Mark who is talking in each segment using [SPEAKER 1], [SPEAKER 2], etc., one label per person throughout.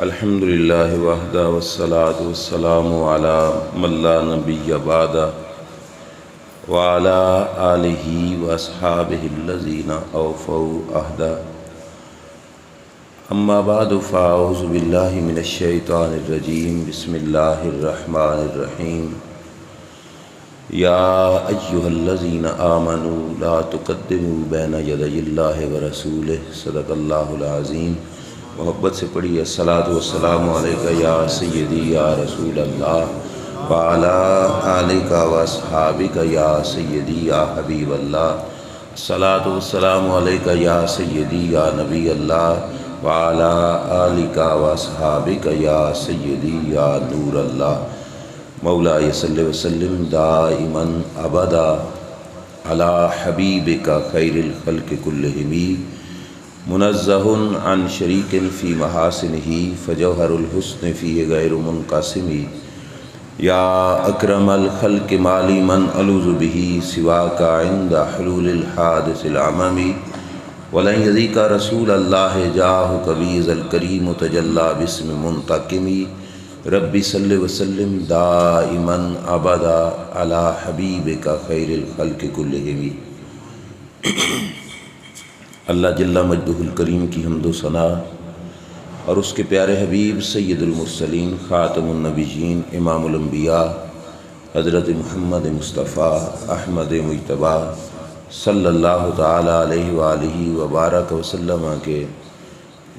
[SPEAKER 1] الحمد للہ وحدہ والصلاة والسلام علی من لا نبی بعدہ وعلی آلہ واصحابہ الذین اوفوا عہدہ اما بعد فاعوذ باللہ من الشیطان الرجیم بسم اللہ الرحمن الرحیم یا ایہا الذین آمنوا لا تقدموا بین یدی اللہ ورسولہ صدق اللہ العظیم۔ محبت سے پڑھی الصلاۃ والسلام علیکہ یا سیدی یا رسول اللہ وعلی آلک واصحابک یا سیدی یا حبیب اللہ۔ الصلاۃ والسلام علیکہ یا سیدی یا نبی اللہ وعلی آلک واصحابک یا سیدی یا نور اللہ۔ مولاي صلی وسلم دائما ابدا علی حبیبک خیر الخلق کلہم منزہ عن شریک فی محاسنہ فجوہر الحسن فی غیر منقسم۔ یا اکرم الخلق مالی من الوذ بہ سواک عند حلول الحادث العمم۔ ولن یذیک رسول اللہ جاہ بیذ الکریم تجلی باسم منتقم۔ رب صلی وسلم دائما ابدا علی حبیبک خیر الخلق کلہم۔ اللہ جل مجدہ الکریم کی حمد و ثنا اور اس کے پیارے حبیب سید المرسلین خاتم النبیین امام الانبیاء حضرت محمد مصطفیٰ احمد مجتبیٰ صلی اللہ تعالی علیہ وآلہ وبارک وسلم کے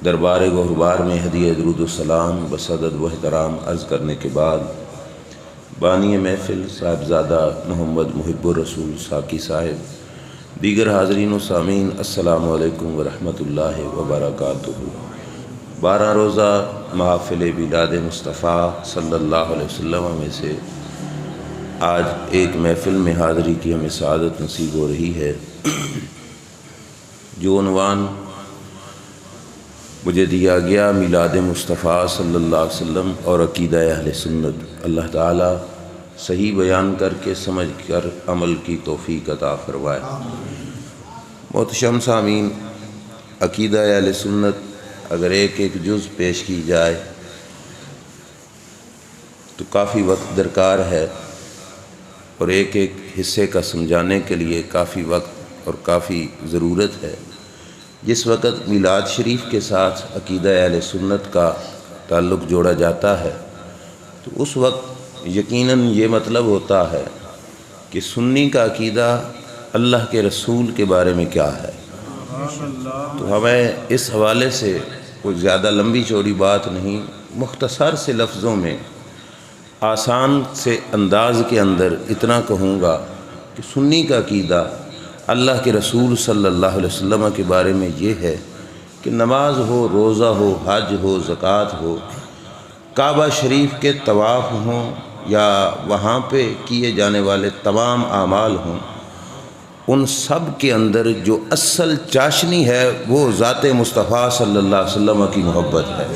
[SPEAKER 1] دربار گہربار میں ہدیہ درود و سلام بصدد و احترام عرض کرنے کے بعد بانی محفل صاحبزادہ محمد محب الرسول ساکی صاحب، دیگر حاضرین و سامعین، السلام علیکم ورحمۃ اللہ وبرکاتہ۔ 12 روزہ محافل میلاد مصطفیٰ صلی اللہ علیہ وسلم میں سے آج ایک محفل میں حاضری کی ہمیں سعادت نصیب ہو رہی ہے، جو عنوان مجھے دیا گیا میلاد مصطفیٰ صلی اللہ علیہ وسلم اور عقیدہ اہل سنت۔ اللہ تعالیٰ صحیح بیان کر کے سمجھ کر عمل کی توفیق عطا فرمائے۔ محتشم سامعین، عقیدہ اہل سنت اگر ایک ایک جز پیش کی جائے تو کافی وقت درکار ہے، اور ایک ایک حصے کا سمجھانے کے لیے کافی وقت اور کافی ضرورت ہے۔ جس وقت میلاد شریف کے ساتھ عقیدہ اہل سنت کا تعلق جوڑا جاتا ہے تو اس وقت یقیناً یہ مطلب ہوتا ہے کہ سنی کا عقیدہ اللہ کے رسول کے بارے میں کیا ہے۔ تو ہمیں اس حوالے سے کوئی زیادہ لمبی چوڑی بات نہیں، مختصر سے لفظوں میں آسان سے انداز کے اندر اتنا کہوں گا کہ سنی کا عقیدہ اللہ کے رسول صلی اللہ علیہ وسلم کے بارے میں یہ ہے کہ نماز ہو، روزہ ہو، حج ہو، زکوٰۃ ہو، کعبہ شریف کے طواف ہوں یا وہاں پہ کیے جانے والے تمام اعمال ہوں، ان سب کے اندر جو اصل چاشنی ہے وہ ذات مصطفیٰ صلی اللہ علیہ وسلم کی محبت ہے۔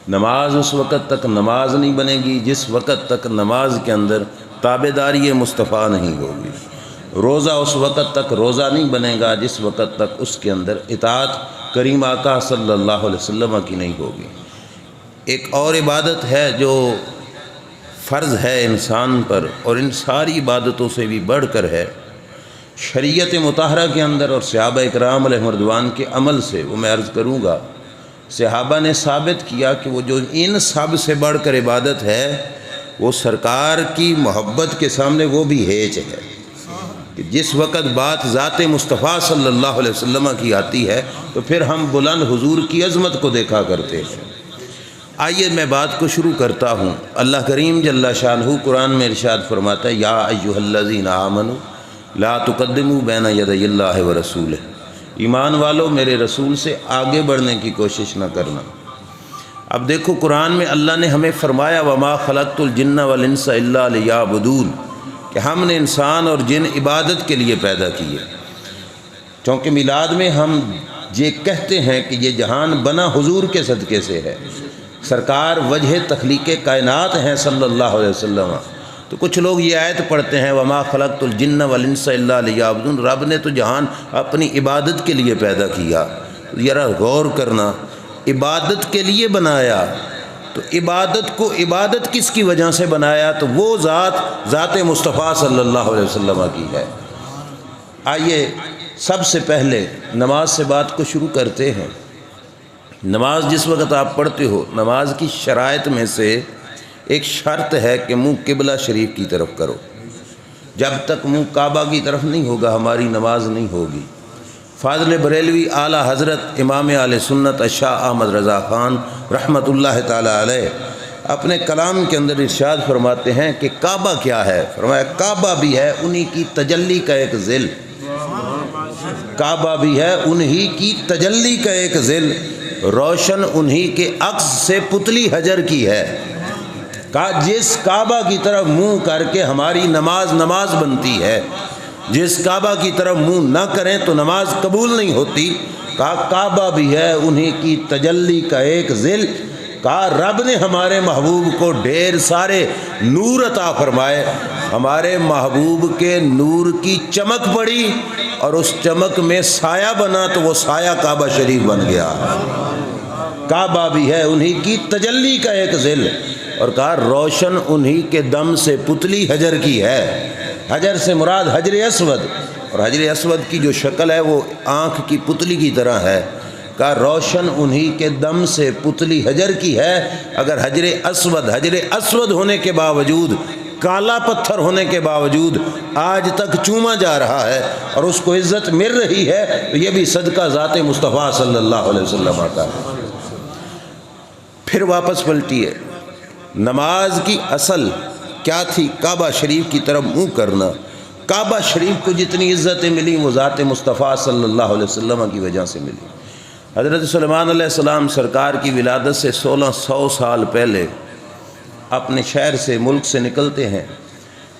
[SPEAKER 1] نماز اس وقت تک نماز نہیں بنے گی جس وقت تک نماز کے اندر تابعداری مصطفیٰ نہیں ہوگی۔ روزہ اس وقت تک روزہ نہیں بنے گا جس وقت تک اس کے اندر اطاعت کریم آقا صلی اللہ علیہ وسلم کی نہیں ہوگی۔ ایک اور عبادت ہے جو فرض ہے انسان پر اور ان ساری عبادتوں سے بھی بڑھ کر ہے، شریعت مطہرہ کے اندر اور صحابہ اکرام علیہ رضوان کے عمل سے، وہ میں عرض کروں گا، صحابہ نے ثابت کیا کہ وہ جو ان سب سے بڑھ کر عبادت ہے وہ سرکار کی محبت کے سامنے وہ بھی ہیچ ہے۔ کہ جس وقت بات ذات مصطفیٰ صلی اللہ علیہ وسلم کی آتی ہے تو پھر ہم بلند حضور کی عظمت کو دیکھا کرتے ہیں۔ آئیے میں بات کو شروع کرتا ہوں۔ اللہ کریم جل شانہ قرآن میں ارشاد فرماتا ہے، یا ایھا الذین آمنوا لا تقدموا بین یدی اللہ ورسولہ۔ ایمان والو، میرے رسول سے آگے بڑھنے کی کوشش نہ کرنا۔ اب دیکھو قرآن میں اللہ نے ہمیں فرمایا وما خلقت الجن والانس الا لیعبدون، کہ ہم نے انسان اور جن عبادت کے لیے پیدا کیے۔ چونکہ میلاد میں ہم یہ کہتے ہیں کہ یہ جہان بنا حضور کے صدقے سے ہے، سرکار وجہ تخلیق کائنات ہیں صلی اللہ علیہ وسلم۔ تو کچھ لوگ یہ آیت پڑھتے ہیں وما خلقت الجن والانس الا لیعبدون، رب نے تو جہان اپنی عبادت کے لیے پیدا کیا۔ ذرا غور کرنا، عبادت کے لیے بنایا، تو عبادت کو عبادت کس کی وجہ سے بنایا؟ تو وہ ذات مصطفیٰ صلی اللہ علیہ وسلم کی ہے۔ آئیے سب سے پہلے نماز سے بات کو شروع کرتے ہیں۔ نماز جس وقت آپ پڑھتے ہو، نماز کی شرائط میں سے ایک شرط ہے کہ منہ قبلہ شریف کی طرف کرو۔ جب تک منہ کعبہ کی طرف نہیں ہوگا ہماری نماز نہیں ہوگی۔ فاضل بریلوی اعلیٰ حضرت امام اہل سنت شاہ احمد رضا خان رحمۃ اللہ تعالیٰ علیہ اپنے کلام کے اندر ارشاد فرماتے ہیں کہ کعبہ کیا ہے؟ فرمایا کعبہ بھی ہے انہی کی تجلی کا ایک ذل، کعبہ بھی ہے انہی کی تجلی کا ایک ذل، روشن انہی کے عکس سے پتلی حجر کی ہے۔ جس کعبہ کی طرف منہ کر کے ہماری نماز بنتی ہے، جس کعبہ کی طرف منہ نہ کریں تو نماز قبول نہیں ہوتی۔ کہا کعبہ بھی ہے انہی کی تجلی کا ایک ذل، کہا رب نے ہمارے محبوب کو ڈھیر سارے نور عطا فرمائے، ہمارے محبوب کے نور کی چمک پڑی اور اس چمک میں سایہ بنا تو وہ سایہ کعبہ شریف بن گیا۔ کعبہ بھی ہے انہی کی تجلی کا ایک ذل، اور کہا روشن انہی کے دم سے پتلی حجر کی ہے۔ حجر سے مراد حجر اسود، اور حجر اسود کی جو شکل ہے وہ آنکھ کی پتلی کی طرح ہے۔ کہا روشن انہی کے دم سے پتلی حجر کی ہے۔ اگر حجر اسود ہونے کے باوجود، کالا پتھر ہونے کے باوجود آج تک چوما جا رہا ہے اور اس کو عزت مل رہی ہے تو یہ بھی صدقہ ذات مصطفیٰ صلی اللہ علیہ وسلم کا ہے۔ پھر واپس پلٹیے، نماز کی اصل کیا تھی؟ کعبہ شریف کی طرف منہ کرنا۔ کعبہ شریف کو جتنی عزتیں ملی وہ ذات مصطفیٰ صلی اللہ علیہ وسلم کی وجہ سے ملی۔ حضرت سلیمان علیہ السلام سرکار کی ولادت سے 1600 سال پہلے اپنے شہر سے، ملک سے نکلتے ہیں۔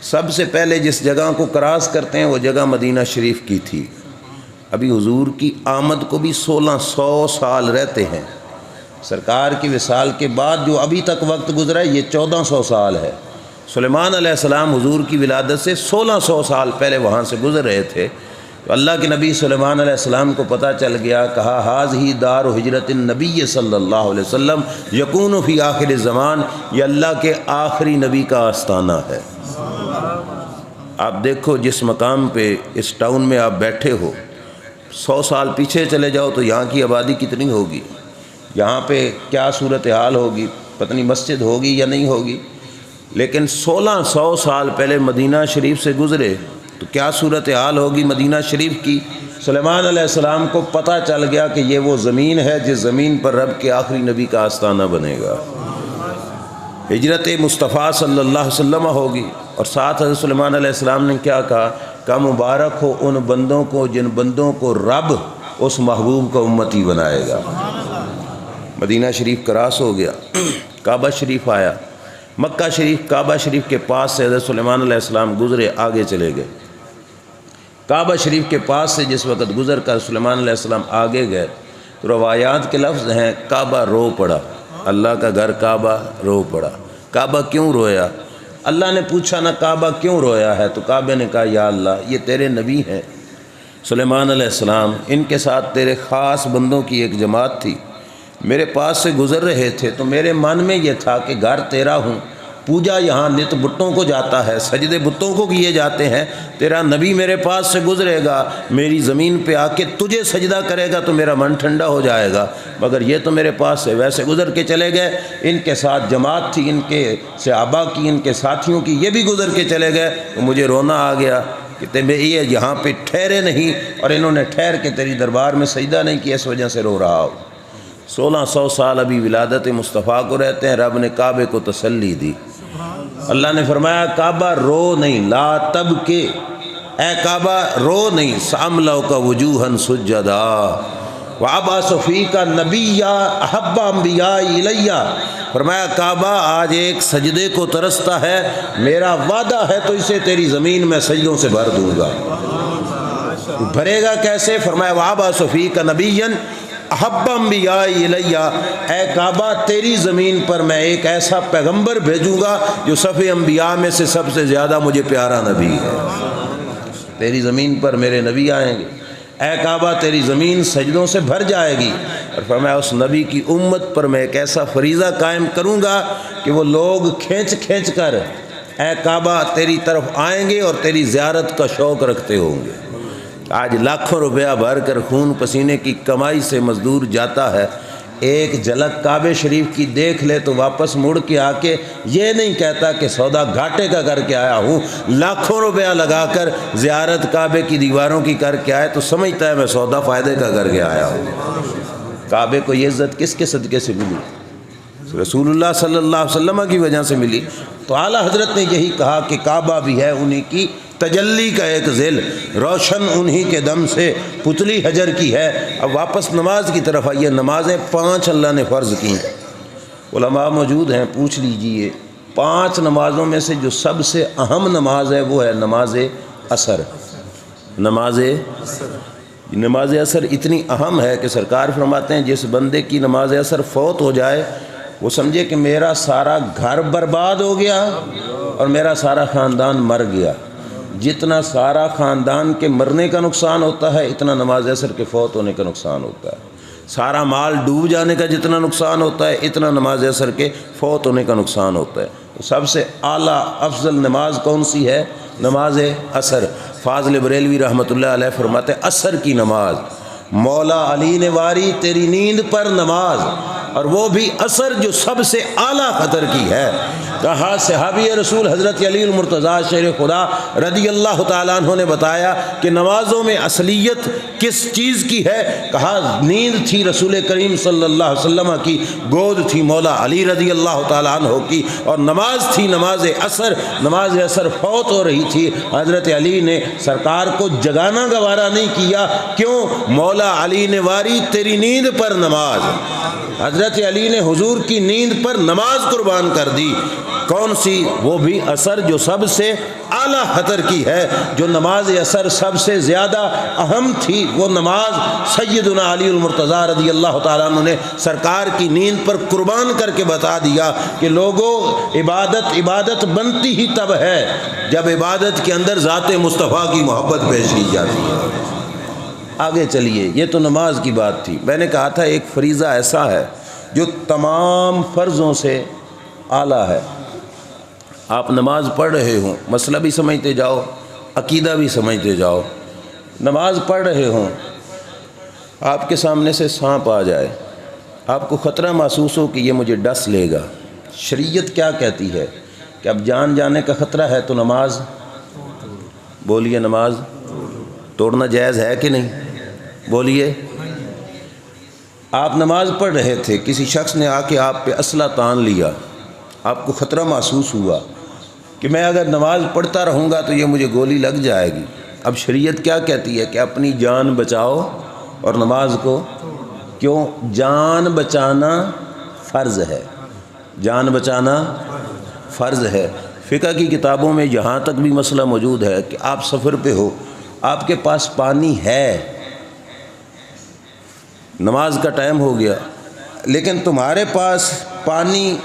[SPEAKER 1] سب سے پہلے جس جگہ کو کراس کرتے ہیں وہ جگہ مدینہ شریف کی تھی۔ ابھی حضور کی آمد کو بھی 1600 سال رہتے ہیں۔ سرکار کی وصال کے بعد جو ابھی تک وقت گزرا ہے یہ 1400 سال ہے۔ سلیمان علیہ السلام حضور کی ولادت سے 1600 سال پہلے وہاں سے گزر رہے تھے، تو اللہ کے نبی سلیمان علیہ السلام کو پتہ چل گیا، کہا ہذہ دار ہجرت النبی صلی اللہ علیہ وسلم یکون فی آخر الزمان، یہ اللہ کے آخری نبی کا آستانہ ہے۔ آپ دیکھو جس مقام پہ اس ٹاؤن میں آپ بیٹھے ہو، 100 سال پیچھے چلے جاؤ تو یہاں کی آبادی کتنی ہوگی، یہاں پہ کیا صورتحال ہوگی، پتہ نہیں مسجد ہوگی یا نہیں ہوگی۔ لیکن 1600 سال پہلے مدینہ شریف سے گزرے تو کیا صورتحال ہوگی مدینہ شریف کی۔ سلیمان علیہ السلام کو پتہ چل گیا کہ یہ وہ زمین ہے جس زمین پر رب کے آخری نبی کا آستانہ بنے گا، ہجرت مصطفیٰ صلی اللہ علیہ وسلم ہوگی۔ اور ساتھ حضرت سلیمان علیہ السلام نے کیا کہا؟ کہ مبارک ہو ان بندوں کو جن بندوں کو رب اس محبوب کا امتی بنائے گا۔ مدینہ شریف کراس ہو گیا، کعبہ شریف آیا، مکہ شریف کعبہ شریف کے پاس سے حضرت سلیمان علیہ السلام گزرے، آگے چلے گئے۔ کعبہ شریف کے پاس سے جس وقت گزر کر سلیمان علیہ السلام آگے گئے تو روایات کے لفظ ہیں کعبہ رو پڑا، اللہ کا گھر کعبہ رو پڑا۔ کعبہ کیوں رویا؟ اللہ نے پوچھا نا کعبہ کیوں رویا ہے، تو کعبہ نے کہا یا اللہ یہ تیرے نبی ہیں سلیمان علیہ السلام، ان کے ساتھ تیرے خاص بندوں کی ایک جماعت تھی، میرے پاس سے گزر رہے تھے تو میرے من میں یہ تھا کہ گھر تیرا ہوں، پوجا یہاں نت بتوں کو جاتا ہے، سجدے بتوں کو کیے جاتے ہیں، تیرا نبی میرے پاس سے گزرے گا، میری زمین پہ آ کے تجھے سجدہ کرے گا تو میرا من ٹھنڈا ہو جائے گا، مگر یہ تو میرے پاس سے ویسے گزر کے چلے گئے، ان کے ساتھ جماعت تھی، ان کے صحابہ کی، ان کے ساتھیوں کی، یہ بھی گزر کے چلے گئے، تو مجھے رونا آ گیا کہ یہ یہاں پہ ٹھہرے نہیں اور انہوں نے ٹھہر کے تیری دربار میں سجدہ نہیں کیا، اس وجہ سے رو رہا ہو۔ 1600 سال ابھی ولادت مصطفیٰ کو رہتے ہیں، رب نے کعبے کو تسلی دی۔ اللہ نے فرمایا کعبہ رو نہیں، لا تبکے، اے کعبہ رو نہیں، ساملوک وجوہن سجدا وعباس فیک نبی احب انبیاء الیہ، فرمایا کعبہ آج ایک سجدے کو ترستا ہے، میرا وعدہ ہے تو اسے تیری زمین میں سجدوں سے بھر دوں گا۔ بھرے گا کیسے؟ فرمایا وعباس فیک نبی احب انبیاء الیہ، اے کعبہ تیری زمین پر میں ایک ایسا پیغمبر بھیجوں گا جو صف انبیاء میں سے سب سے زیادہ مجھے پیارا نبی ہے، تیری زمین پر میرے نبی آئیں گے، اے کعبہ تیری زمین سجدوں سے بھر جائے گی، اور فرمایا اس نبی کی امت پر میں ایک ایسا فریضہ قائم کروں گا کہ وہ لوگ کھینچ کھینچ کر اے کعبہ تیری طرف آئیں گے اور تیری زیارت کا شوق رکھتے ہوں گے۔ آج لاکھوں روپیہ بھر کر خون پسینے کی کمائی سے مزدور جاتا ہے، ایک جھلک کعبہ شریف کی دیکھ لے تو واپس مڑ کے آ کے یہ نہیں کہتا کہ سودا گھاٹے کا کر کے آیا ہوں، لاکھوں روپیہ لگا کر زیارت کعبے کی دیواروں کی کر کے آئے تو سمجھتا ہے میں سودا فائدے کا کر کے آیا ہوں۔ کعبے کو یہ عزت کس کے صدقے سے ملی؟ رسول اللہ صلی اللہ علیہ وسلم کی وجہ سے ملی۔ تو اعلیٰ حضرت نے یہی کہا کہ کعبہ بھی ہے انہی کی تجلی کا ایک ذیل، روشن انہی کے دم سے پتلی حجر کی ہے۔ اب واپس نماز کی طرف آئیے۔ نمازیں 5 اللہ نے فرض کی، علماء موجود ہیں، پوچھ لیجئے 5 نمازوں میں سے جو سب سے اہم نماز ہے وہ ہے نماز عصر۔ نماز عصر اتنی اہم ہے کہ سرکار فرماتے ہیں جس بندے کی نماز عصر فوت ہو جائے وہ سمجھے کہ میرا سارا گھر برباد ہو گیا اور میرا سارا خاندان مر گیا۔ جتنا سارا خاندان کے مرنے کا نقصان ہوتا ہے اتنا نماز عصر کے فوت ہونے کا نقصان ہوتا ہے۔ سارا مال ڈوب جانے کا جتنا نقصان ہوتا ہے اتنا نماز عصر کے فوت ہونے کا نقصان ہوتا ہے۔ تو سب سے اعلیٰ افضل نماز کون سی ہے؟ نماز عصر۔ فاضل بریلوی رحمۃ اللہ علیہ فرماتے ہیں عصر کی نماز مولا علی نے واری تیری نیند پر نماز، اور وہ بھی عصر جو سب سے اعلیٰ قدر کی ہے۔ کہا صحابی رسول حضرت علی المرتضیٰ شیر خدا رضی اللہ تعالیٰ عنہ نے بتایا کہ نمازوں میں اصلیت کس چیز کی ہے؟ کہا نیند تھی رسول کریم صلی اللہ علیہ وسلم کی، گود تھی مولا علی رضی اللہ تعالیٰ عنہ کی، اور نماز تھی نماز عصر۔ نماز عصر فوت ہو رہی تھی، حضرت علی نے سرکار کو جگانا گوارا نہیں کیا۔ کیوں؟ مولا علی نے واری تیری نیند پر نماز۔ حضرت علی نے حضور کی نیند پر نماز قربان کر دی۔ کون سی؟ وہ بھی عصر جو سب سے اعلیٰ قدر کی ہے۔ جو نماز عصر سب سے زیادہ اہم تھی وہ نماز سیدنا علی المرتضیٰ رضی اللہ تعالیٰ عنہ نے سرکار کی نیند پر قربان کر کے بتا دیا کہ لوگوں عبادت بنتی ہی تب ہے جب عبادت کے اندر ذات مصطفیٰ کی محبت پیش کی جاتی ہے۔ آگے چلیے، یہ تو نماز کی بات تھی۔ میں نے کہا تھا ایک فریضہ ایسا ہے جو تمام فرضوں سے اعلیٰ ہے۔ آپ نماز پڑھ رہے ہوں، مسئلہ بھی سمجھتے جاؤ، عقیدہ بھی سمجھتے جاؤ۔ نماز پڑھ رہے ہوں، آپ کے سامنے سے سانپ آ جائے، آپ کو خطرہ محسوس ہو کہ یہ مجھے ڈس لے گا۔ شریعت کیا کہتی ہے کہ اب جان جانے کا خطرہ ہے تو نماز، بولیے نماز توڑنا جائز ہے کہ نہیں؟ بولیے۔ آپ نماز پڑھ رہے تھے، کسی شخص نے آ کے آپ پہ اسلحہ تان لیا، آپ کو خطرہ محسوس ہوا کہ میں اگر نماز پڑھتا رہوں گا تو یہ مجھے گولی لگ جائے گی۔ اب شریعت کیا کہتی ہے کہ اپنی جان بچاؤ اور نماز کو، کیوں؟ جان بچانا فرض ہے، جان بچانا فرض ہے۔ فقہ کی کتابوں میں یہاں تک بھی مسئلہ موجود ہے کہ آپ سفر پہ ہو، آپ کے پاس پانی ہے، نماز کا ٹائم ہو گیا، لیکن تمہارے پاس پانی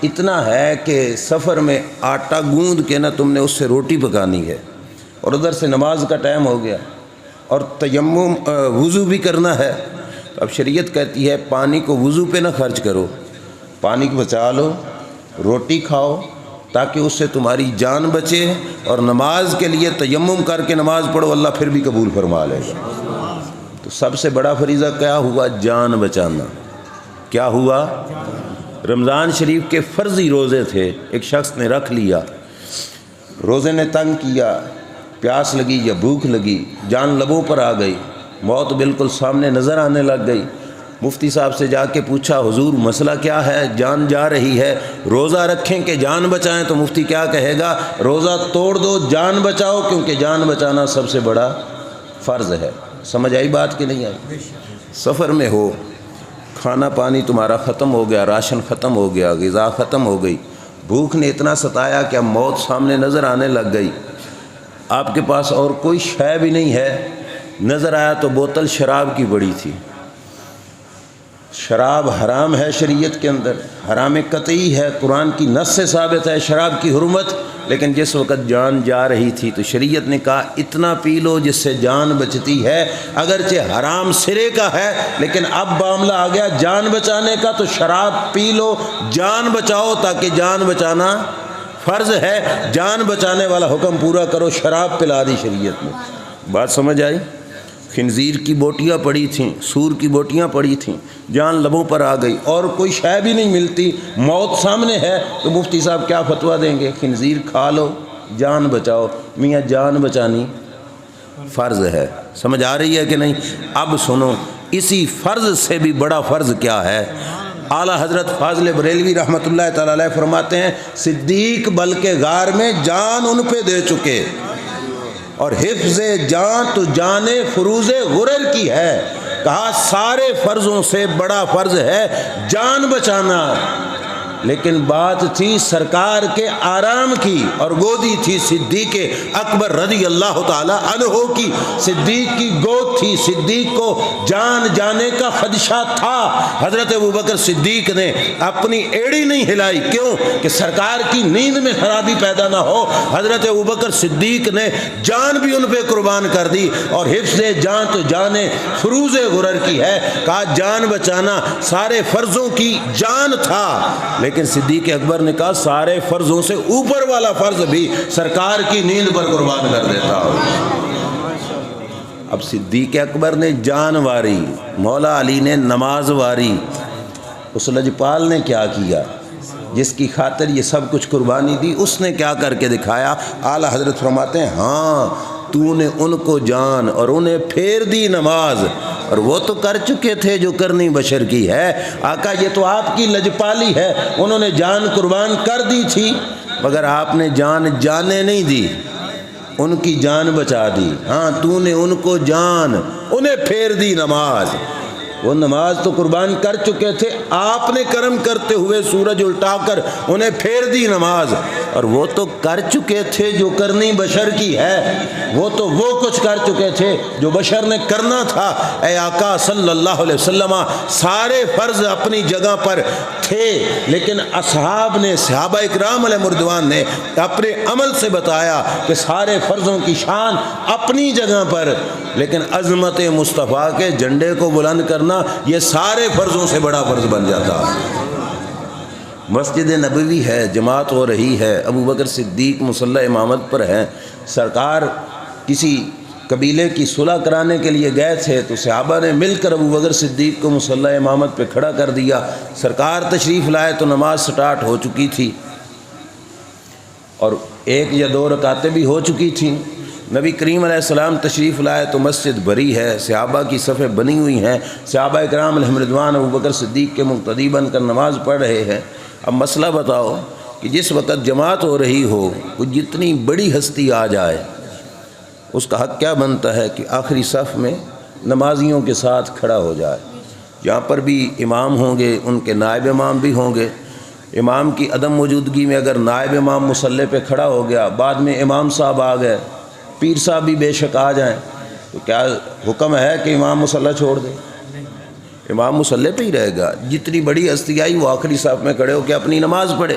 [SPEAKER 1] اتنا ہے کہ سفر میں آٹا گوندھ کے نا تم نے اس سے روٹی پکانی ہے، اور ادھر سے نماز کا ٹائم ہو گیا اور تیمم وضو بھی کرنا ہے۔ اب شریعت کہتی ہے پانی کو وضو پہ نہ خرچ کرو، پانی کو بچا لو، روٹی کھاؤ تاکہ اس سے تمہاری جان بچے، اور نماز کے لیے تیمم کر کے نماز پڑھو، اللہ پھر بھی قبول فرما لے گا۔ تو سب سے بڑا فریضہ کیا ہوا؟ جان بچانا۔ کیا ہوا؟ رمضان شریف کے فرضی روزے تھے، ایک شخص نے رکھ لیا، روزے نے تنگ کیا، پیاس لگی یا بھوک لگی، جان لبوں پر آ گئی، موت بالکل سامنے نظر آنے لگ گئی۔ مفتی صاحب سے جا کے پوچھا حضور مسئلہ کیا ہے؟ جان جا رہی ہے، روزہ رکھیں کہ جان بچائیں؟ تو مفتی کیا کہے گا؟ روزہ توڑ دو، جان بچاؤ، کیونکہ جان بچانا سب سے بڑا فرض ہے۔ سمجھ آئی بات کہ نہیں آئی؟ سفر میں ہو، کھانا پانی تمہارا ختم ہو گیا، راشن ختم ہو گیا، غذا ختم ہو گئی، بھوک نے اتنا ستایا کہ اب موت سامنے نظر آنے لگ گئی، آپ کے پاس اور کوئی شے بھی نہیں ہے، نظر آیا تو بوتل شراب کی پڑی تھی۔ شراب حرام ہے شریعت کے اندر، حرام قطعی ہے، قرآن کی نص سے ثابت ہے شراب کی حرمت، لیکن جس وقت جان جا رہی تھی تو شریعت نے کہا اتنا پی لو جس سے جان بچتی ہے، اگرچہ حرام سرے کا ہے، لیکن اب معاملہ آ گیا جان بچانے کا، تو شراب پی لو، جان بچاؤ، تاکہ جان بچانا فرض ہے، جان بچانے والا حکم پورا کرو، شراب پلا دی شریعت نے۔ بات سمجھ آئی؟ خنزیر کی بوٹیاں پڑی تھیں، سور کی بوٹیاں پڑی تھیں، جان لبوں پر آ گئی اور کوئی شے بھی نہیں ملتی، موت سامنے ہے، تو مفتی صاحب کیا فتویٰ دیں گے؟ خنزیر کھا لو، جان بچاؤ۔ میاں جان بچانی فرض ہے، سمجھ آ رہی ہے کہ نہیں؟ اب سنو، اسی فرض سے بھی بڑا فرض کیا ہے؟ اعلیٰ حضرت فاضل بریلوی رحمۃ اللہ تعالی علیہ فرماتے ہیں صدیق بلکہ غار میں جان ان پہ دے چکے، اور حفظ جان تو جان فروز غرر کی ہے۔ کہا سارے فرضوں سے بڑا فرض ہے جان بچانا، لیکن بات تھی سرکار کے آرام کی، اور گودی تھی صدیق اکبر رضی اللہ تعالی عنہ کی، صدیق کی گود تھی، صدیق کو جان جانے کا خدشہ تھا۔ حضرت ابوبکر صدیق نے اپنی ایڑی نہیں ہلائی، کیوں؟ کہ سرکار کی نیند میں خرابی پیدا نہ ہو۔ حضرت ابوبکر صدیق نے جان بھی ان پہ قربان کر دی، اور حفظ جان تو جان فروز غرر کی ہے۔ کہا جان بچانا سارے فرضوں کی جان تھا، لیکن صدیق اکبر نے کہا سارے فرضوں سے اوپر والا فرض بھی سرکار کی نیند پر قربان کر دیتا ہوں۔ اب صدیق اکبر نے جان واری، مولا علی نے نماز واری، اس لجپال نے کیا کیا؟ جس کی خاطر یہ سب کچھ قربانی دی، اس نے کیا کر کے دکھایا؟ اعلیٰ حضرت فرماتے ہیں ہاں تو نے ان کو جان اور انہیں پھیر دی نماز، اور وہ تو کر چکے تھے جو کرنی بشر کی ہے۔ آقا یہ تو آپ کی لجپالی ہے، انہوں نے جان قربان کر دی تھی، مگر آپ نے جان جانے نہیں دی، ان کی جان بچا دی۔ ہاں تو نے ان کو جان، انہیں پھیر دی نماز، وہ نماز تو قربان کر چکے تھے، آپ نے کرم کرتے ہوئے سورج الٹا کر انہیں پھیر دی نماز، اور وہ تو کر چکے تھے جو کرنی بشر کی ہے، وہ تو وہ کچھ کر چکے تھے جو بشر نے کرنا تھا۔ اے آقا صلی اللہ علیہ وسلم، سارے فرض اپنی جگہ پر تھے، لیکن اصحاب نے، صحابہ اکرام علیہ مردوان نے اپنے عمل سے بتایا کہ سارے فرضوں کی شان اپنی جگہ پر، لیکن عظمت مصطفیٰ کے جھنڈے کو بلند کرنا یہ سارے فرضوں سے بڑا فرض بن جاتا۔ مسجد نبوی ہے، جماعت ہو رہی ہے، ابو بکر صدیق مصلی امامت پر ہیں، سرکار کسی قبیلے کی صلح کرانے کے لیے گئے تھے، تو صحابہ نے مل کر ابو بکر صدیق کو مصلی امامت پہ کھڑا کر دیا۔ سرکار تشریف لائے تو نماز سٹارٹ ہو چکی تھی، اور 1 یا 2 رکعتیں بھی ہو چکی تھیں۔ نبی کریم علیہ السلام تشریف لائے تو مسجد بھری ہے، صحابہ کی صفیں بنی ہوئی ہیں، صحابہ اکرام علیہ رضوان ابو بکر صدیق کے مقتدی بن کر نماز پڑھ رہے ہیں۔ اب مسئلہ بتاؤ کہ جس وقت جماعت ہو رہی ہو، کوئی جتنی بڑی ہستی آ جائے، اس کا حق کیا بنتا ہے کہ آخری صف میں نمازیوں کے ساتھ کھڑا ہو جائے۔ جہاں پر بھی امام ہوں گے ان کے نائب امام بھی ہوں گے، امام کی عدم موجودگی میں اگر نائب امام مصلی پہ کھڑا ہو گیا، بعد میں امام صاحب آ گئے، پیر صاحب بھی بے شک آ جائیں، تو کیا حکم ہے کہ امام مصلی چھوڑ دے؟ امام مصلی پہ ہی رہے گا۔ جتنی بڑی ہستی آئی وہ آخری صف میں کھڑے ہو کے اپنی نماز پڑھے۔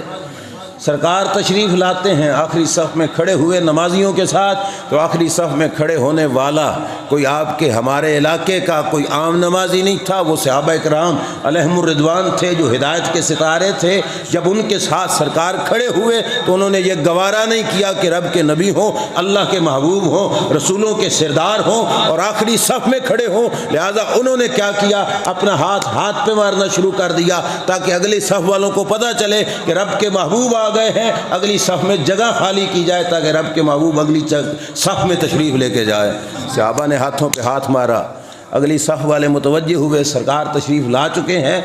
[SPEAKER 1] سرکار تشریف لاتے ہیں آخری صف میں کھڑے ہوئے نمازیوں کے ساتھ، تو آخری صف میں کھڑے ہونے والا کوئی آپ کے ہمارے علاقے کا کوئی عام نمازی نہیں تھا، وہ صحابہ اکرام علیہم الرضوان تھے جو ہدایت کے ستارے تھے۔ جب ان کے ساتھ سرکار کھڑے ہوئے تو انہوں نے یہ گوارا نہیں کیا کہ رب کے نبی ہوں، اللہ کے محبوب ہوں، رسولوں کے سردار ہوں اور آخری صف میں کھڑے ہوں، لہذا انہوں نے کیا کیا؟ اپنا ہاتھ پہ مارنا شروع کر دیا تاکہ اگلی صف والوں کو پتہ چلے کہ رب کے محبوب آ گئے ہیں، اگلی صف میں جگہ خالی کی جائے تاکہ رب کے محبوب اگلی صف میں تشریف لے کے جائے۔ صحابہ نے ہاتھوں پہ ہاتھ مارا، اگلی صف والے متوجہ ہوئے سرکار تشریف لا چکے ہیں۔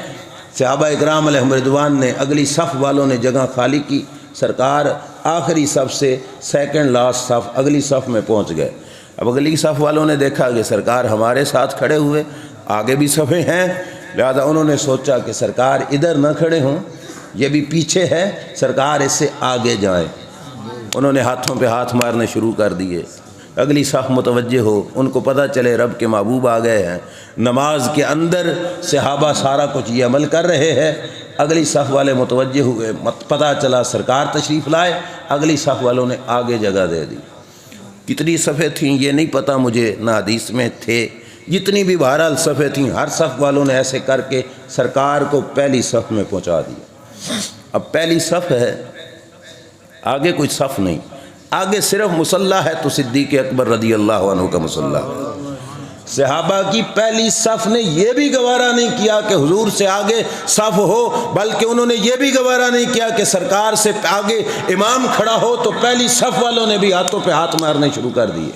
[SPEAKER 1] صحابہ اکرام علیہم رضوان نے، اگلی صف والوں نے جگہ خالی کی، سرکار آخری صف سے سیکنڈ لاسٹ صف اگلی صف میں پہنچ گئے۔ اب اگلی صف والوں نے دیکھا کہ سرکار ہمارے ساتھ کھڑے ہوئے، آگے بھی صفیں ہیں، لہذا انہوں نے سوچا کہ سرکار ادھر نہ کھڑے ہوں، یہ بھی پیچھے ہے، سرکار اس سے آگے جائیں۔ انہوں نے ہاتھوں پہ ہاتھ مارنے شروع کر دیے، اگلی صف متوجہ ہو، ان کو پتہ چلے رب کے محبوب آ گئے ہیں۔ نماز کے اندر صحابہ سارا کچھ یہ عمل کر رہے ہیں، اگلی صف والے متوجہ ہوئے، پتہ چلا سرکار تشریف لائے، اگلی صف والوں نے آگے جگہ دے دی۔ کتنی صفیں تھیں یہ نہیں پتہ مجھے، نہ حدیث میں تھے، جتنی بھی بہرحال صفیں تھیں، ہر صف والوں نے ایسے کر کے سرکار کو پہلی صف میں پہنچا دیا۔ اب پہلی صف ہے، آگے کوئی صف نہیں، آگے صرف مصلی ہے تو صدیق اکبر رضی اللہ عنہ کا مصلی۔ صحابہ کی پہلی صف نے یہ بھی گوارا نہیں کیا کہ حضور سے آگے صف ہو، بلکہ انہوں نے یہ بھی گوارا نہیں کیا کہ سرکار سے آگے امام کھڑا ہو، تو پہلی صف والوں نے بھی ہاتھوں پہ ہاتھ مارنے شروع کر دیے۔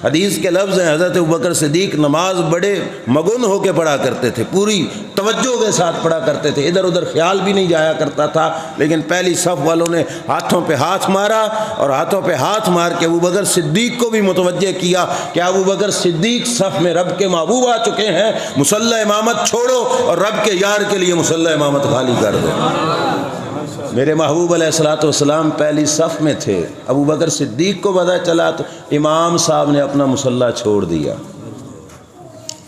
[SPEAKER 1] حدیث کے لفظ ہیں، حضرت ابوبکر صدیق نماز بڑے مگن ہو کے پڑھا کرتے تھے، پوری توجہ کے ساتھ پڑھا کرتے تھے، ادھر ادھر خیال بھی نہیں جایا کرتا تھا، لیکن پہلی صف والوں نے ہاتھوں پہ ہاتھ مارا، اور ہاتھوں پہ ہاتھ مار کے ابوبکر صدیق کو بھی متوجہ کیا کہ ابوبکر صدیق صف میں رب کے محبوب آ چکے ہیں، مصلی امامت چھوڑو اور رب کے یار کے لیے مصلی امامت خالی کر دو۔ میرے محبوب علیہ الصلوۃ والسلام پہلی صف میں تھے، ابوبکر صدیق کو پتہ چلا تو امام صاحب نے اپنا مصلی چھوڑ دیا،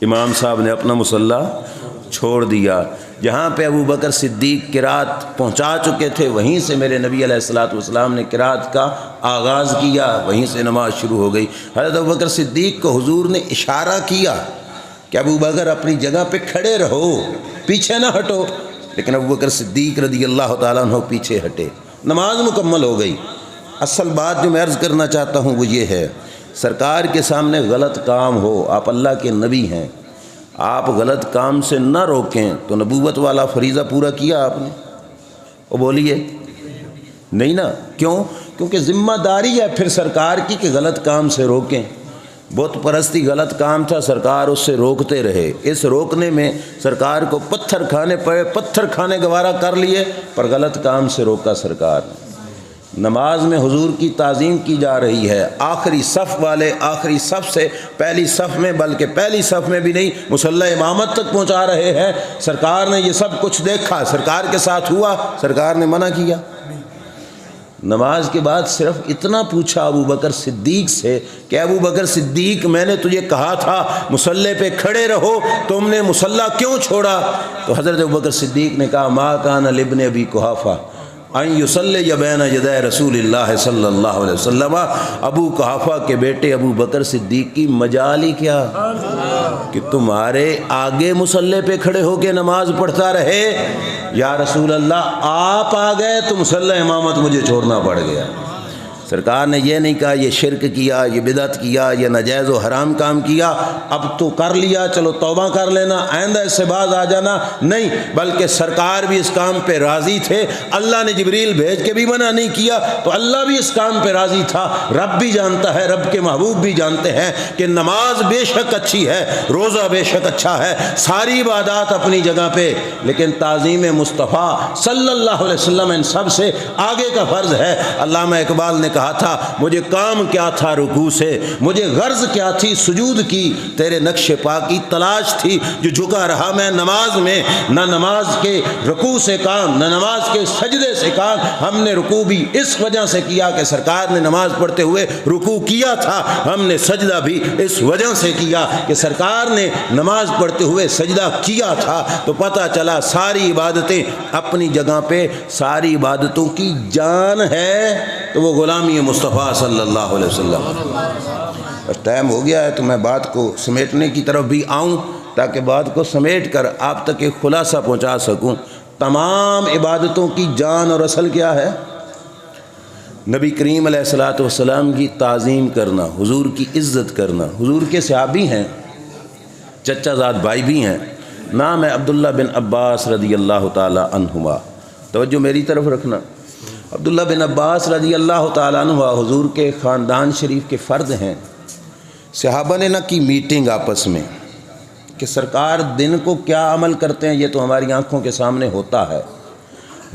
[SPEAKER 1] امام صاحب نے اپنا مصلی چھوڑ دیا۔ جہاں پہ ابوبکر صدیق قرات پہنچا چکے تھے، وہیں سے میرے نبی علیہ الصلوۃ والسلام نے قرات کا آغاز کیا، وہیں سے نماز شروع ہو گئی۔ حضرت ابوبکر صدیق کو حضور نے اشارہ کیا کہ ابوبکر اپنی جگہ پہ کھڑے رہو، پیچھے نہ ہٹو، لیکن ابوبکر صدیق رضی اللہ تعالیٰ عنہ پیچھے ہٹے، نماز مکمل ہو گئی۔ اصل بات جو میں عرض کرنا چاہتا ہوں وہ یہ ہے، سرکار کے سامنے غلط کام ہو، آپ اللہ کے نبی ہیں، آپ غلط کام سے نہ روکیں تو نبوت والا فریضہ پورا کیا آپ نے؟ وہ بولیے نہیں نا، کیوں؟ کیونکہ ذمہ داری ہے پھر سرکار کی کہ غلط کام سے روکیں۔ بت پرستی غلط کام تھا، سرکار اس سے روکتے رہے، اس روکنے میں سرکار کو پتھر کھانے پڑے، پتھر کھانے گوارا کر لیے، پر غلط کام سے روکا سرکار نے۔ نماز میں حضور کی تعظیم کی جا رہی ہے، آخری صف والے آخری صف سے پہلی صف میں، بلکہ پہلی صف میں بھی نہیں، مصلی امامت تک پہنچا رہے ہیں۔ سرکار نے یہ سب کچھ دیکھا، سرکار کے ساتھ ہوا، سرکار نے منع کیا؟ نماز کے بعد صرف اتنا پوچھا ابوبکر صدیق سے کہ ابوبکر صدیق میں نے تجھے کہا تھا مصلی پہ کھڑے رہو، تم نے مصلی کیوں چھوڑا؟ تو حضرت ابوبکر صدیق نے کہا ما کان لابن ابی قحافہ ان یصلی بین یدی رسول اللہ صلی اللہ علیہ وسلم۔ ابو قحافہ کے بیٹے ابو بکر صدیق کی مجال ہی کیا کہ تمہارے آگے مصلی پہ کھڑے ہو کے نماز پڑھتا رہے، یا رسول اللہ آپ آ گئے تو مصلی امامت مجھے چھوڑنا پڑ گیا۔ سرکار نے یہ نہیں کہا یہ شرک کیا، یہ بدعت کیا، یہ ناجائز و حرام کام کیا، اب تو کر لیا چلو توبہ کر لینا، آئندہ اس سے باز آ جانا، نہیں، بلکہ سرکار بھی اس کام پہ راضی تھے، اللہ نے جبریل بھیج کے بھی منع نہیں کیا تو اللہ بھی اس کام پہ راضی تھا۔ رب بھی جانتا ہے، رب کے محبوب بھی جانتے ہیں کہ نماز بے شک اچھی ہے، روزہ بے شک اچھا ہے، ساری عبادات اپنی جگہ پہ، لیکن تعظیم مصطفیٰ صلی اللہ علیہ وسلم ان سب سے آگے کا فرض ہے۔ علامہ اقبال نے کہا تھا مجھے کام کیا تھا رکوع سے، مجھے غرض کیا تھی سجود کی، تیرے نقش پا کی تلاش تھی جو جھکا رہا میں نماز میں، نہ نماز کے رکوع سے کام، نہ نماز کے سجدے سے کام، ہم نے رکوع بھی اس وجہ سے کیا کہ سرکار نے نماز پڑھتے ہوئے رکوع کیا تھا، ہم نے سجدہ بھی اس وجہ سے کیا کہ سرکار نے نماز پڑھتے ہوئے سجدہ کیا تھا۔ تو پتہ چلا ساری عبادتیں اپنی جگہ پہ، ساری عبادتوں کی جان ہے تو وہ غلامی مصطفیٰ صلی اللہ علیہ وسلم۔ بس ٹائم ہو گیا ہے تو میں بات کو سمیٹنے کی طرف بھی آؤں تاکہ بات کو سمیٹ کر آپ تک ایک خلاصہ پہنچا سکوں۔ تمام عبادتوں کی جان اور اصل کیا ہے؟ نبی کریم علیہ الصلوۃ والسلام کی تعظیم کرنا، حضور کی عزت کرنا۔ حضور کے صحابی ہیں، چچا زاد بھائی بھی ہیں، نام ہے عبداللہ بن عباس رضی اللہ تعالی عنہما۔ توجہ میری طرف رکھنا، عبداللہ بن عباس رضی اللہ تعالیٰ عنہ حضور کے خاندان شریف کے فرد ہیں۔ صحابہ نے نہ کی میٹنگ آپس میں کہ سرکار دن کو کیا عمل کرتے ہیں، یہ تو ہماری آنکھوں کے سامنے ہوتا ہے،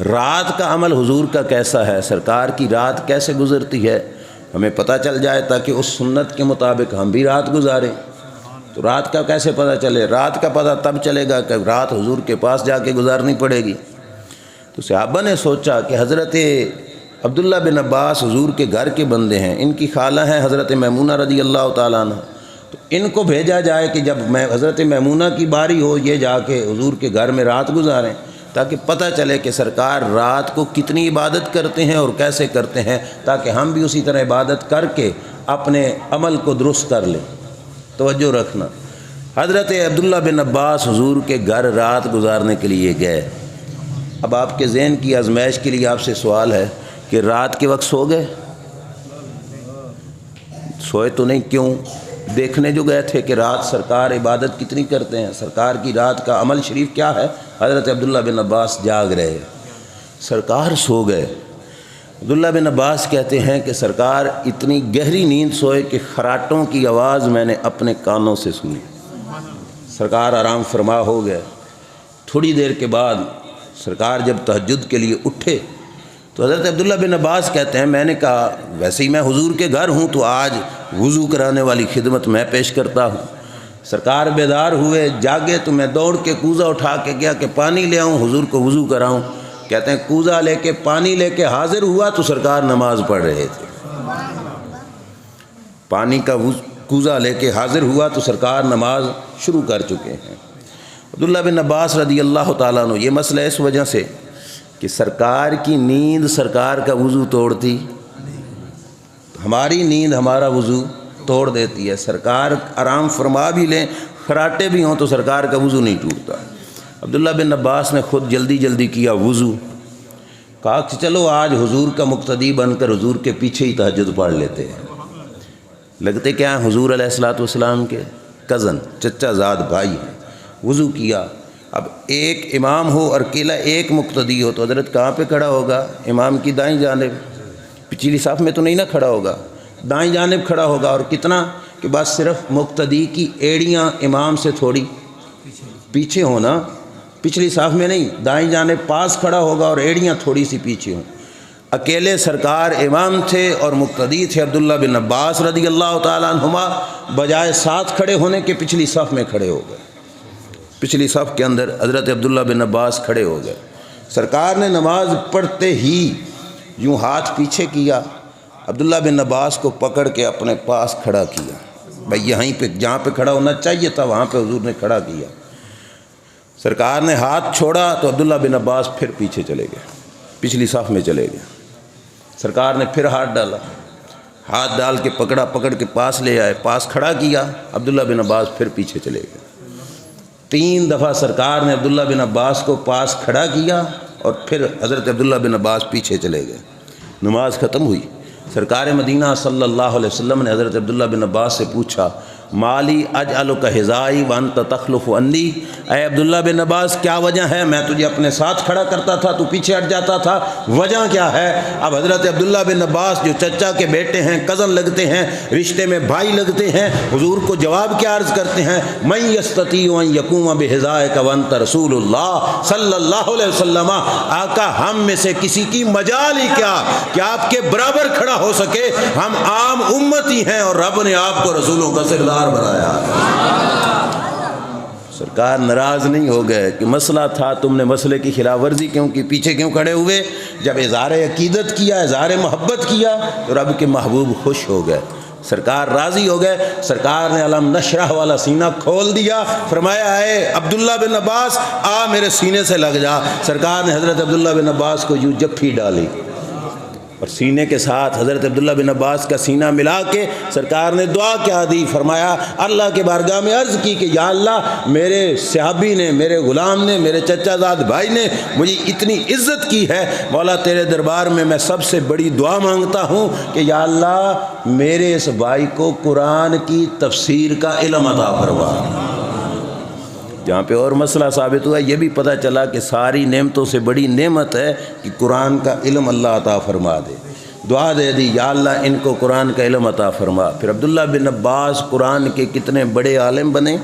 [SPEAKER 1] رات کا عمل حضور کا کیسا ہے، سرکار کی رات کیسے گزرتی ہے، ہمیں پتہ چل جائے تاکہ اس سنت کے مطابق ہم بھی رات گزاریں۔ تو رات کا کیسے پتہ چلے؟ رات کا پتہ تب چلے گا کہ رات حضور کے پاس جا کے گزارنی پڑے گی۔ تو صحابہ نے سوچا کہ حضرت عبداللہ بن عباس حضور کے گھر کے بندے ہیں، ان کی خالہ ہیں حضرت میمونہ رضی اللہ تعالیٰ عنہ، تو ان کو بھیجا جائے کہ جب میں حضرت میمونہ کی باری ہو یہ جا کے حضور کے گھر میں رات گزاریں۔ تاکہ پتہ چلے کہ سرکار رات کو کتنی عبادت کرتے ہیں اور کیسے کرتے ہیں، تاکہ ہم بھی اسی طرح عبادت کر کے اپنے عمل کو درست کر لیں۔ توجہ رکھنا، حضرت عبداللہ بن عباس حضور کے گھر رات گزارنے کے لیے گئے۔ اب آپ کے ذہن کی آزمائش کے لیے آپ سے سوال ہے کہ رات کے وقت سو گئے؟ سوئے تو نہیں، کیوں؟ دیکھنے جو گئے تھے کہ رات سرکار عبادت کتنی کرتے ہیں، سرکار کی رات کا عمل شریف کیا ہے۔ حضرت عبداللہ بن عباس جاگ رہے، سرکار سو گئے۔ عبداللہ بن عباس کہتے ہیں کہ سرکار اتنی گہری نیند سوئے کہ خراٹوں کی آواز میں نے اپنے کانوں سے سنی۔ سرکار آرام فرما ہو گئے۔ تھوڑی دیر کے بعد سرکار جب تہجد کے لیے اٹھے تو حضرت عبداللہ بن عباس کہتے ہیں میں نے کہا ویسے ہی میں حضور کے گھر ہوں تو آج وضو کرانے والی خدمت میں پیش کرتا ہوں۔ سرکار بیدار ہوئے، جاگے تو میں دوڑ کے کوزہ اٹھا کے گیا کہ پانی لے آؤں، حضور کو وضو کراؤں۔ کہتے ہیں کوزہ لے کے پانی لے کے حاضر ہوا تو سرکار نماز پڑھ رہے تھے۔ پانی کا کوزہ لے کے حاضر ہوا تو سرکار نماز شروع کر چکے ہیں۔ عبداللہ بن عباس رضی اللہ تعالیٰ عنہ، یہ مسئلہ اس وجہ سے کہ سرکار کی نیند سرکار کا وضو توڑتی، ہماری نیند ہمارا وضو توڑ دیتی ہے۔ سرکار آرام فرما بھی لیں، خراٹے بھی ہوں تو سرکار کا وضو نہیں ٹوٹتا۔ عبداللہ بن عباس نے خود جلدی جلدی کیا وضو، کہا کہ چلو آج حضور کا مقتدی بن کر حضور کے پیچھے ہی تہجد پڑھ لیتے ہیں۔ لگتے کیا ہیں حضور علیہ الصلوۃ والسلام کے کزن، چچا زاد بھائی ہیں۔ وضو کیا، اب ایک امام ہو اور اکیلا ایک مقتدی ہو تو حضرت کہاں پہ کھڑا ہوگا؟ امام کی دائیں جانب، پچھلی صف میں تو نہیں نہ کھڑا ہوگا، دائیں جانب کھڑا ہوگا۔ اور کتنا کہ بس صرف مقتدی کی ایڑیاں امام سے تھوڑی پیچھے ہونا، پچھلی صف میں نہیں، دائیں جانب پاس کھڑا ہوگا اور ایڑیاں تھوڑی سی پیچھے ہوں۔ اکیلے سرکار امام تھے اور مقتدی تھے عبداللہ بن عباس رضی اللہ تعالیٰ عنہما، بجائے ساتھ کھڑے ہونے کے پچھلی صف میں کھڑے ہو گئے۔ پچھلی صف کے اندر حضرت عبداللہ بن عباس کھڑے ہو گئے۔ سرکار نے نماز پڑھتے ہی یوں ہاتھ پیچھے کیا، عبداللہ بن عباس کو پکڑ کے اپنے پاس کھڑا کیا۔ بھائی یہیں پہ جہاں پہ کھڑا ہونا چاہیے تھا وہاں پہ حضور نے کھڑا کیا۔ سرکار نے ہاتھ چھوڑا تو عبداللہ بن عباس پھر پیچھے چلے گئے، پچھلی صف میں چلے گئے۔ سرکار نے پھر ہاتھ ڈالا، ہاتھ ڈال کے پکڑا، پکڑ کے پاس لے آئے، پاس کھڑا کیا، عبداللہ بن عباس پھر پیچھے چلے گئے۔ 3 دفعہ سرکار نے عبداللہ بن عباس کو پاس کھڑا کیا اور پھر حضرت عبداللہ بن عباس پیچھے چلے گئے۔ نماز ختم ہوئی۔ سرکار مدینہ صلی اللہ علیہ وسلم نے حضرت عبداللہ بن عباس سے پوچھا مالی اجعلک حذائی وانت تخلف عنی، اے عبداللہ بن عباس کیا وجہ ہے؟ میں تجھے اپنے ساتھ کھڑا کرتا تھا تو پیچھے ہٹ جاتا تھا، وجہ کیا ہے؟ اب حضرت عبداللہ بن عباس جو چچا کے بیٹے ہیں، کزن لگتے ہیں، رشتے میں بھائی لگتے ہیں، حضور کو جواب کیا عرض کرتے ہیں؟ من یستطیع ان یقوم بحذائک وانت رسول اللہ صلی اللہ علیہ وسلم، آقا ہم میں سے کسی کی مجال ہی کیا کہ آپ کے برابر کھڑا ہو سکے، ہم عام امتی ہیں اور رب نے آپ کو رسولوں کا سردار بنایا۔ سرکار ناراض نہیں ہو گئے کہ مسئلہ تھا، تم نے مسئلے کی خلاف ورزی کیوں کی، پیچھے کیوں کھڑے ہوئے؟ جب اظہار عقیدت کیا، اظہار محبت کیا تو رب کے محبوب خوش ہو گئے، سرکار راضی ہو گئے۔ سرکار نے علم نشرح والا سینہ کھول دیا، فرمایا اے عبداللہ بن عباس آ میرے سینے سے لگ جا۔ سرکار نے حضرت عبداللہ بن عباس کو یوں جپھی ڈالی اور سینے کے ساتھ حضرت عبداللہ بن عباس کا سینہ ملا کے سرکار نے دعا کیا دی، فرمایا اللہ کے بارگاہ میں عرض کی کہ یا اللہ میرے صحابی نے، میرے غلام نے، میرے چچا زاد بھائی نے مجھے اتنی عزت کی ہے، مولا تیرے دربار میں سب سے بڑی دعا مانگتا ہوں کہ یا اللہ میرے اس بھائی کو قرآن کی تفسیر کا علم عطا فرما۔ جہاں پہ اور مسئلہ ثابت ہوا، یہ بھی پتہ چلا کہ ساری نعمتوں سے بڑی نعمت ہے کہ قرآن کا علم اللہ عطا فرما دے۔ دعا دے دی یا اللہ ان کو قرآن کا علم عطا فرما۔ پھر عبداللہ بن عباس قرآن کے کتنے بڑے عالم بنے،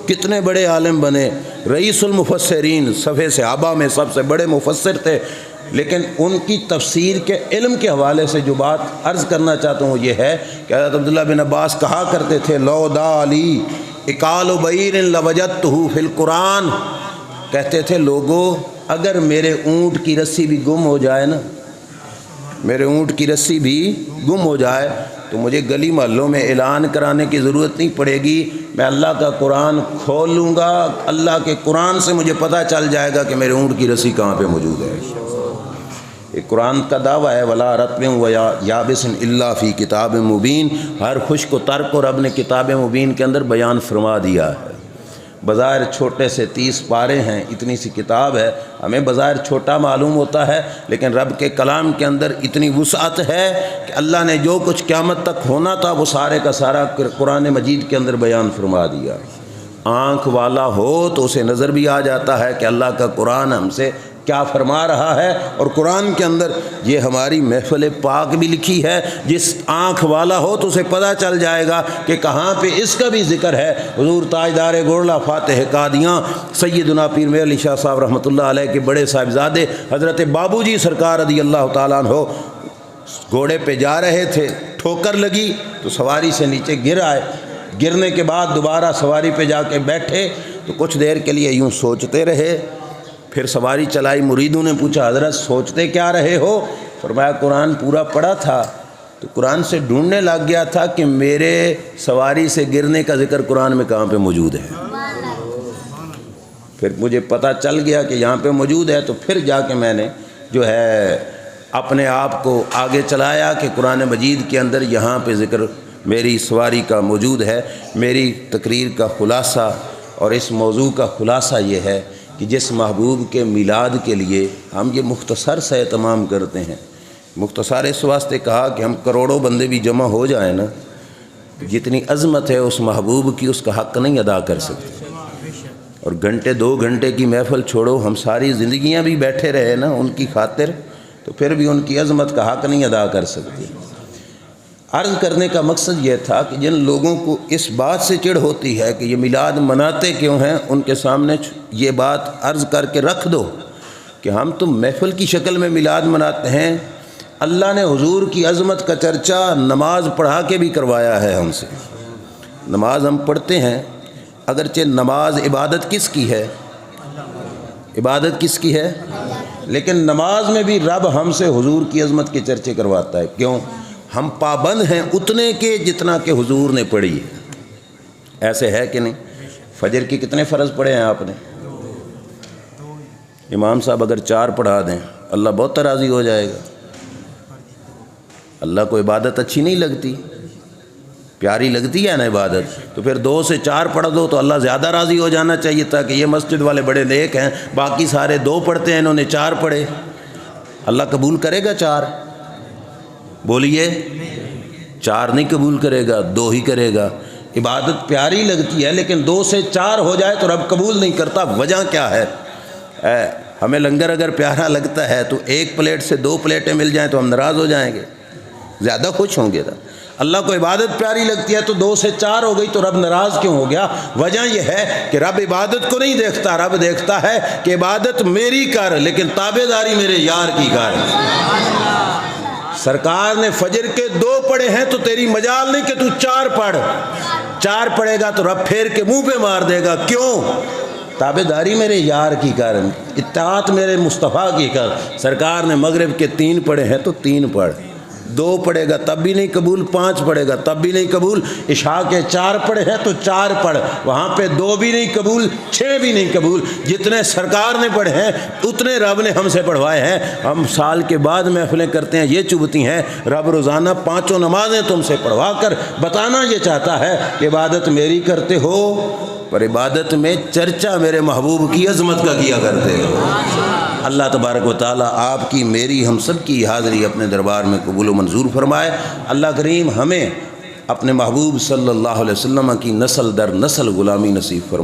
[SPEAKER 1] کتنے بڑے عالم بنے، رئیس المفسرین، صفحے صحابہ میں سب سے بڑے مفسر تھے۔ لیکن ان کی تفسیر کے علم کے حوالے سے جو بات عرض کرنا چاہتا ہوں یہ ہے کہ حضرت عبداللہ بن عباس کہا کرتے تھے لو دا علی اکال بعیر لوجدتہ فی القرآن، کہتے تھے لوگو اگر میرے اونٹ کی رسی بھی گم ہو جائے نا، میرے اونٹ کی رسی بھی گم ہو جائے تو مجھے گلی محلوں میں اعلان کرانے کی ضرورت نہیں پڑے گی، میں اللہ کا قرآن کھول لوں گا، اللہ کے قرآن سے مجھے پتہ چل جائے گا کہ میرے اونٹ کی رسی کہاں پہ موجود ہے۔ ایک قرآن کا دعویٰ ہے ولا رطب و یابس الا فی کتاب مبین، ہر خشک و تر کو رب نے کتاب مبین کے اندر بیان فرما دیا ہے۔ بظاہر چھوٹے سے 30 پارے ہیں، اتنی سی کتاب ہے، ہمیں بظاہر چھوٹا معلوم ہوتا ہے، لیکن رب کے کلام کے اندر اتنی وسعت ہے کہ اللہ نے جو کچھ قیامت تک ہونا تھا وہ سارے کا سارا قرآن مجید کے اندر بیان فرما دیا۔ آنکھ والا ہو تو اسے نظر بھی آ جاتا ہے کہ اللہ کا قرآن ہم سے کیا فرما رہا ہے، اور قرآن کے اندر یہ ہماری محفل پاک بھی لکھی ہے، جس آنکھ والا ہو تو اسے پتہ چل جائے گا کہ کہاں پہ اس کا بھی ذکر ہے۔ حضور تاجدار گولڑا فاتح قادیاں سیدنا پیر میر علی شاہ صاحب رحمۃ اللہ علیہ کے بڑے صاحبزادے حضرت بابو جی سرکار رضی اللہ تعالیٰ عنہ گھوڑے پہ جا رہے تھے، ٹھوکر لگی تو سواری سے نیچے گر آئے، گرنے کے بعد دوبارہ سواری پہ جا کے بیٹھے تو کچھ دیر کے لیے یوں سوچتے رہے، پھر سواری چلائی، مریدوں نے پوچھا حضرت سوچتے کیا رہے ہو؟ فرمایا قرآن پورا پڑھا تھا تو قرآن سے ڈھونڈنے لگ گیا تھا کہ میرے سواری سے گرنے کا ذکر قرآن میں کہاں پہ موجود ہے۔ پھر مجھے پتہ چل گیا کہ یہاں پہ موجود ہے، تو پھر جا کے میں نے جو ہے اپنے آپ کو آگے چلایا کہ قرآن مجید کے اندر یہاں پہ ذکر میری سواری کا موجود ہے۔ میری تقریر کا خلاصہ اور اس موضوع کا خلاصہ یہ ہے کہ جس محبوب کے میلاد کے لیے ہم یہ مختصر سے اہتمام کرتے ہیں، مختصر اس واسطے کہا کہ ہم کروڑوں بندے بھی جمع ہو جائیں نا، جتنی عظمت ہے اس محبوب کی اس کا حق نہیں ادا کر سکتے۔ اور گھنٹے 2 گھنٹے کی محفل چھوڑو، ہم ساری زندگیاں بھی بیٹھے رہے نا ان کی خاطر، تو پھر بھی ان کی عظمت کا حق نہیں ادا کر سکتے۔ عرض کرنے کا مقصد یہ تھا کہ جن لوگوں کو اس بات سے چڑ ہوتی ہے کہ یہ میلاد مناتے کیوں ہیں، ان کے سامنے یہ بات عرض کر کے رکھ دو کہ ہم تو محفل کی شکل میں میلاد مناتے ہیں، اللہ نے حضور کی عظمت کا چرچا نماز پڑھا کے بھی کروایا ہے ہم سے۔ نماز ہم پڑھتے ہیں، اگرچہ نماز عبادت کس کی ہے؟ عبادت کس کی ہے؟ لیکن نماز میں بھی رب ہم سے حضور کی عظمت کے چرچے کرواتا ہے۔ کیوں؟ ہم پابند ہیں اتنے کے جتنا کہ حضور نے پڑھی ہے، ایسے ہے کہ نہیں؟ فجر کی کتنے فرض پڑھے ہیں آپ نے؟ امام صاحب اگر 4 پڑھا دیں اللہ بہت راضی ہو جائے گا۔ اللہ کو عبادت اچھی نہیں لگتی، پیاری لگتی ہے نا عبادت، تو پھر 2 سے 4 پڑھ دو تو اللہ زیادہ راضی ہو جانا چاہیے تھا کہ یہ مسجد والے بڑے نیک ہیں، باقی سارے 2 پڑھتے ہیں، انہوں نے 4 پڑھے۔ اللہ قبول کرے گا 4؟ بولیے 4 نہیں قبول کرے گا، 2 ہی کرے گا۔ عبادت پیاری لگتی ہے لیکن 2 سے 4 ہو جائے تو رب قبول نہیں کرتا۔ وجہ کیا ہے؟ ہمیں لنگر اگر پیارا لگتا ہے تو 1 پلیٹ سے 2 پلیٹیں مل جائیں تو ہم ناراض ہو جائیں گے، زیادہ خوش ہوں گے نا۔ اللہ کو عبادت پیاری لگتی ہے تو 2 سے 4 ہو گئی تو رب ناراض کیوں ہو گیا؟ وجہ یہ ہے کہ رب عبادت کو نہیں دیکھتا، رب دیکھتا ہے کہ عبادت میری کر لیکن تابع داری میرے یار کی کر۔ سرکار نے فجر کے 2 پڑھے ہیں تو تیری مجال نہیں کہ تو 4 پڑھ، 4 پڑھے گا تو رب پھیر کے منہ پہ مار دے گا۔ کیوں؟ تابع داری میرے یار کی کر، اطاعت میرے مصطفیٰ کی کر۔ سرکار نے مغرب کے 3 پڑھے ہیں تو 3 پڑھ، 2 پڑھے گا تب بھی نہیں قبول، 5 پڑھے گا تب بھی نہیں قبول۔ عشاء کے 4 پڑھے ہیں تو 4 پڑھ، وہاں پہ 2 بھی نہیں قبول، 6 بھی نہیں قبول۔ جتنے سرکار نے پڑھے ہیں اتنے رب نے ہم سے پڑھوائے ہیں۔ ہم سال کے بعد محفلیں کرتے ہیں، یہ چبھتی ہیں، رب روزانہ 5 نمازیں تم سے پڑھوا کر بتانا یہ چاہتا ہے کہ عبادت میری کرتے ہو پر عبادت میں چرچا میرے محبوب کی عظمت کا کیا کرتے ہو۔ اللہ تبارک و تعالیٰ آپ کی، میری، ہم سب کی حاضری اپنے دربار میں قبول و منظور فرمائے۔ اللہ کریم ہمیں اپنے محبوب صلی اللہ علیہ وسلم کی نسل در نسل غلامی نصیب فرمائے۔